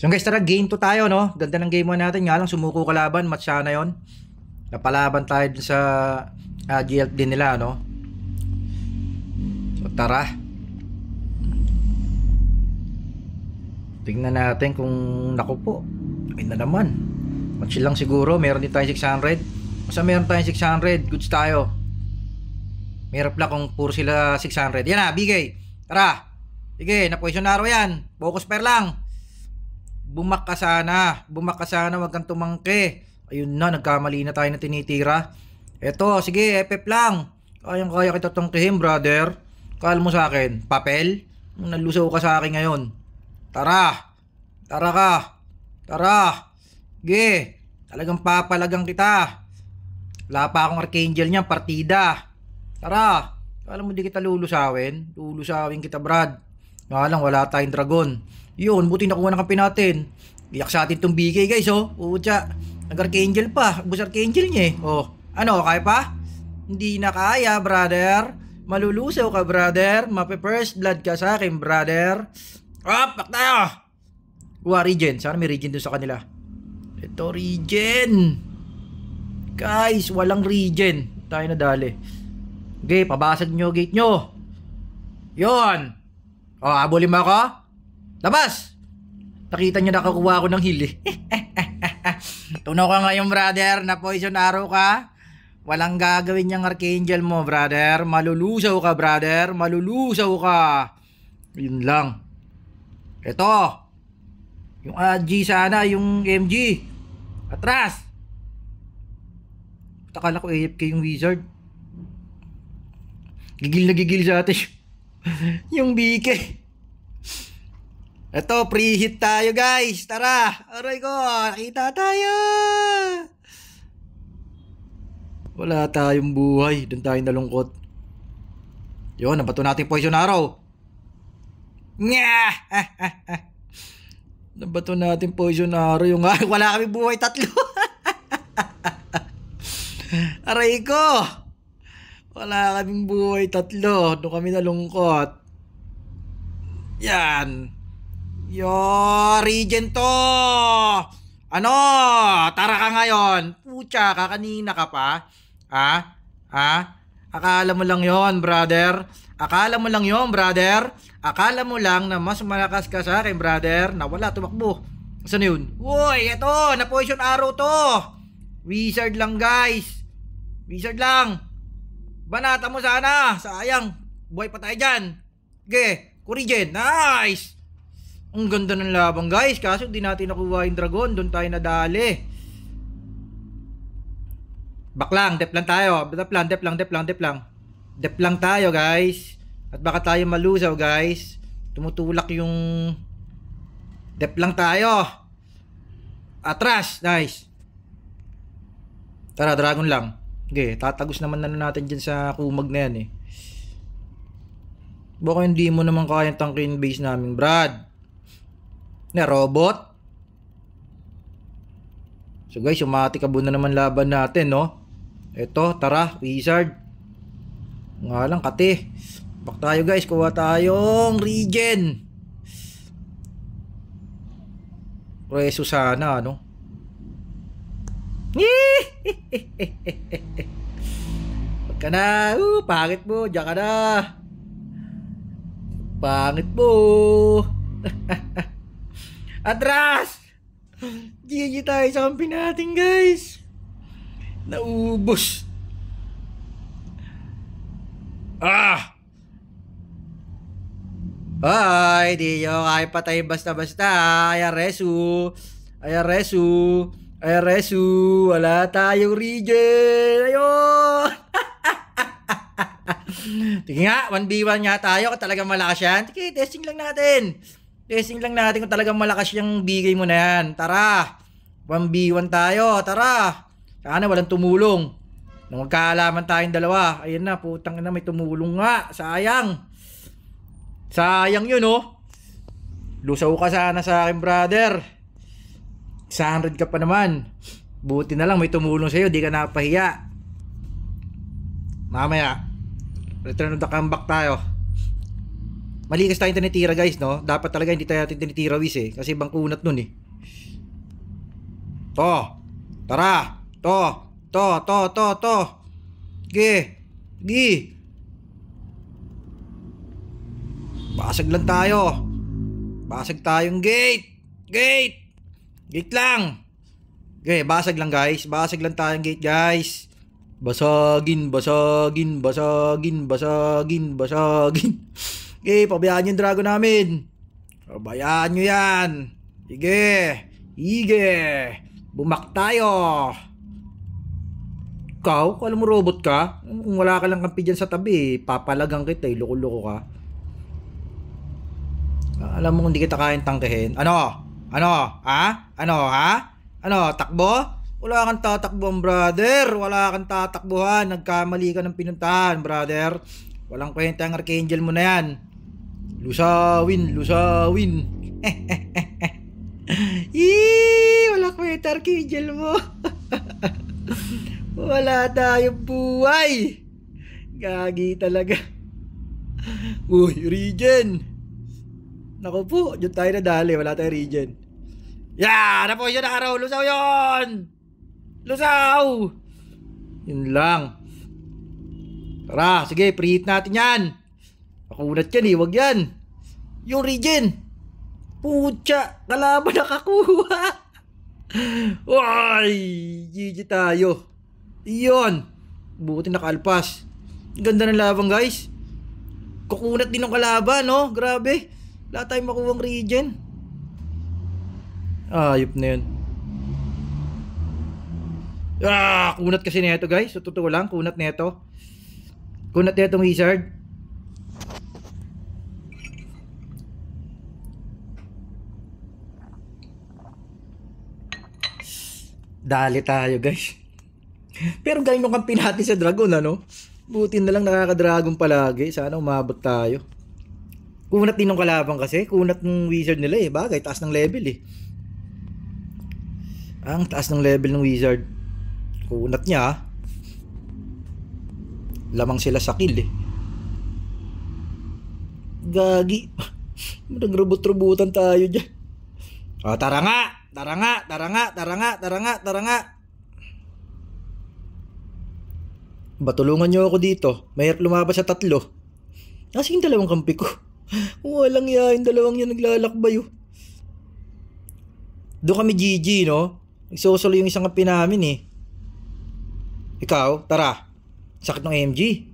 So guys, tara, game 2 tayo, no? Ganda ng game 1 natin. Nga lang, sumuko kalaban. Match sana yun. Napalaban tayo dun sa GL din nila, no? So tara. Tingnan natin kung naku po. Ayun na naman. Match lang siguro. Meron din tayong 600. Basta meron tayong 600. Goods tayo. Meron pala kung puro sila 600. Yan na, bigay. Tara. Sige, na-positionaro yan. Focus pair lang. Bumak ka sana. Bumak ka sana. Huwag kang tumangke. Ayun na, nagkamali na tayo na tinitira. Eto, sige, FF lang. Kayang-kaya kita tangkihin, brother. Kala mo sa akin, papel? Nalusaw ka sa akin ngayon. Tara. Tara ka. Tara. Sige. Talagang papalagang kita. Wala pa akong Archangel niyan, partida. Tara. Kala mo di kita lulusawin? Lulusawin kita, Brad. Nga lang, wala tayong dragon. Yun, buti nakuha ng kampi natin. Iyak sa atin itong BK, guys, oh. Pucha. Nag-Archangel pa. Bus Archangel niya, eh. Oh. Ano, kaya pa? Hindi na kaya, brother. Malulusaw ka, brother. Mape-first blood ka sa akin, brother. Pak tayo. Regen. Sana may regen dun sa kanila. Ito, regen. Guys, walang regen. Tayo na dali. Okay, pabasag nyo gate nyo. Yon. O, abulin mo ako. Labas. Nakita nyo nakakuha ako ng heal, eh. Tunaw ka ngayon, brother. Na poison arrow ka. Walang gagawin niyang Archangel mo, brother. Malulusaw ka, brother. Malulusaw ka. Yun lang. Ito. Yung AG sana, yung MG. Atras. Takala ko AFK yung wizard. Gigil na gigil sa atin. Yung BK. Ito, pre-hit tayo, guys. Tara. Aray ko, nakita tayo. Wala tayong buhay. Doon tayo nalungkot. Yun, nabato natin poison arrow. Nga! Nabato natin poison arrow. Yung wala kami buhay, tatlo. Aray ko. Wala kaming buhay, tatlo. Doon kami nalungkot. Yan. Yo, regen to. Ano? Tara ka ngayon. Pucha, kakanina ka pa. Ha? Ha? Akala mo lang yon, brother. Akala mo lang yon, brother. Akala mo lang na mas malakas ka sa akin, brother. Nawala, tumakbo. Saan yun? Uy, eto. Na-poison arrow to. Wizard lang, guys. Wizard lang. Banata mo sana. Sayang. Buhay pa tayo dyan. Okay. Kurigen. Nice. Ang ganda ng labang, guys. Kaso di natin nakuha yung dragon. Doon tayo nadali. Back lang. Dep lang tayo. Dep lang tayo, guys. At baka tayo malusaw, guys. Tumutulak yung dep lang tayo. Atras. Nice. Tara, dragon lang. Okay, tatagos naman na natin dyan sa kumag na yan, eh. Baka hindi mo naman kayang tangkin base namin, Brad. Na robot. So guys, umatikabo na naman laban natin, no? Eto, tara, wizard. Nga lang, kate. Bak tayo, guys. Kuha tayong regen. Preso sana, no? Wag ka na. Pangit mo. Diyan ka na. Pangit mo. Atras. GG tayo sa kampi natin, guys. Naubos. Ay, di nyo kaya patay basta-basta. Ayaresu. Wala tayong regen. Ayun. Tingin nga, 1v1 nga tayo. Kung talagang malakas yan. Sige, testing lang natin kung talagang malakas yung bigay mo na yan. Tara. 1v1 tayo. Tara. Sana walang tumulong. Nung magkaalaman tayong dalawa. Ayun na, putang na, may tumulong nga. Sayang yun, oh. Lusaw ka sana sa akin, brother. 100 ka pa naman. Buti na lang may tumulong sa'yo. Di ka napahiya. Mamaya, return of the comeback tayo. Mali kasi tayong tinitira guys, no? Dapat talaga hindi tayo tinitira wis eh. Kasi ibang kunat nun eh. To. Tara. To. Sige. Sige. Basag lang tayo. Basag tayong gate. Gate. Gate lang. Okay, basag lang guys. Basag lang tayong gate guys. Basagin. Okay, pabayaan yung dragon namin. Pabayaan nyo yan. Sige. Bumak tayo. Ikaw, kung alam mo robot ka, kung wala ka lang kampi dyan sa tabi, papalagang kita eh, loko-loko ka. Alam mo kung di kita kayang tangkehin. Ano? Takbo? Wala kang tatakbuhan, brother. Wala kang tatakbuhan. Nagkamali ka ng pinuntahan, brother. Walang kwenta ang Archangel mo na yan. Lusawin. Walang kwenta Archangel mo. Wala tayong buhay. Gagi talaga. Uy, regen. Naku po, dyan tayo nadali. Wala tayong regen. Ano po yun, araw. Lusaw yun. Lusaw. Yun lang. Tara, sige, preheat natin yan. Nakunat yan eh, wag yan. Yung regen. Pucha, kalaban nakakuha. Uy, GG tayo. Iyon. Buti nakaalpas. Ganda ng laban guys. Kukunat din ng kalaban, no? Grabe. Wala tayong makuwang regen. Ayop na yun. Kunat kasi neto guys. So totoo lang, kunat neto. Kunat netong wizard. Dali tayo guys. Pero galing nung kampi natin sa dragon, ano? Buti na lang nakaka-dragon palagi. Sana umabot tayo. Kunat din ng kalaban kasi. Kunat ng wizard nila eh. Bagay, taas ng level eh. Ang taas ng level ng wizard. Kunat niya ah. Lamang sila sa kill eh. Gagi. Nagrobot-robotan tayo dyan. Tara nga. Batulungan nyo ako dito. Mahirap lumabas sa tatlo. Kasi yung dalawang kampi ko. Walang yain, dalawang yun naglalakbay oh. Doon kami GG no. Nagsosolo yung isang kampi namin eh. Ikaw, tara. Sakit ng MG.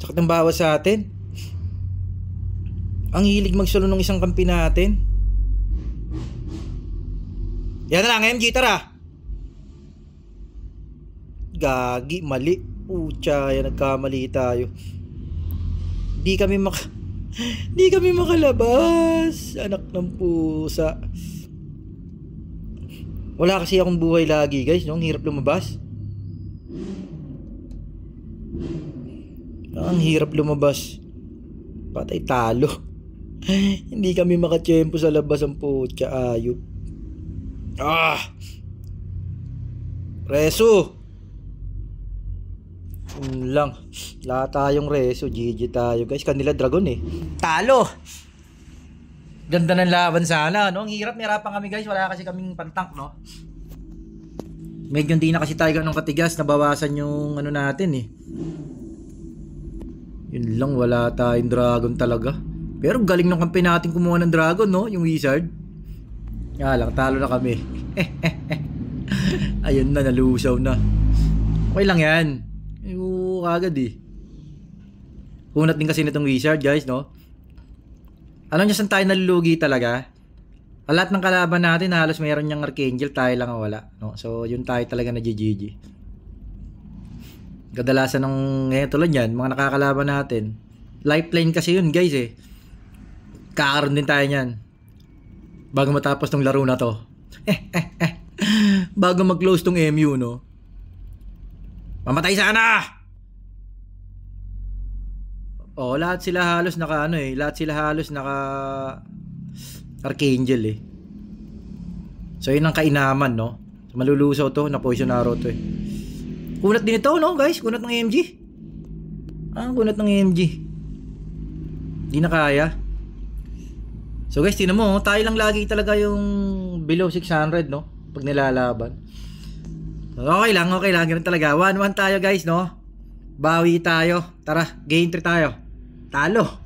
Sakit ng bawas sa atin. Ang hilig magsolo ng isang kampi natin. Yan na lang MG, tara. Gagi, mali. Pucha, yan nagkamali tayo. Di kami makalabas. Anak ng pusa. Wala kasi akong buhay lagi guys, no? Ang hirap lumabas. Ang hirap lumabas. Patay talo. Hindi kami makatsyempo sa labas ang pucha, ayop. Reso. Lang. Lahat tayong reso. GG tayo guys. Kanila dragon eh. Talo. Ganda ng laban sana, no? Ang hirap, nirapan kami guys. Wala kasi kaming pantank, no? Medyo hindi na kasi tayo ganong katigas. Nabawasan yung ano natin eh. Yun lang, wala tayong dragon talaga. Pero galing ng kampi natin kumuha ng dragon, no? Yung wizard. Lang, talo na kami. Ayun na, nalusaw na. Okay lang yan. Kagad eh. Kunat din kasi nitong wizard guys, no? Alam niyo saan tayo nalulugi talaga? Lahat ng kalaban natin halos mayroon niyang Archangel, tayo lang ang wala, no? So yun tayo talaga na GG. Kadalasan ng ngayon tulad yan, mga nakakalaban natin, lifeline kasi yun guys eh. Kakaroon din tayo niyan bago matapos tong laro na to. Bago mag-close tong MU, no? Mamatay sana! Lahat sila halos naka Archangel eh. So yun ang kainaman, no? So, malulusaw to, na poison arrow to eh. Kunat din ito, no guys? Kunat ng MG. Kunat ng MG. Di na kaya. So guys, tinan mo, tayo lang lagi talaga yung below 600, no? Pag nilalaban. Okay lang, ganun talaga. 1-1 tayo guys, no? Bawi tayo. Tara, game 3 tayo. Talo.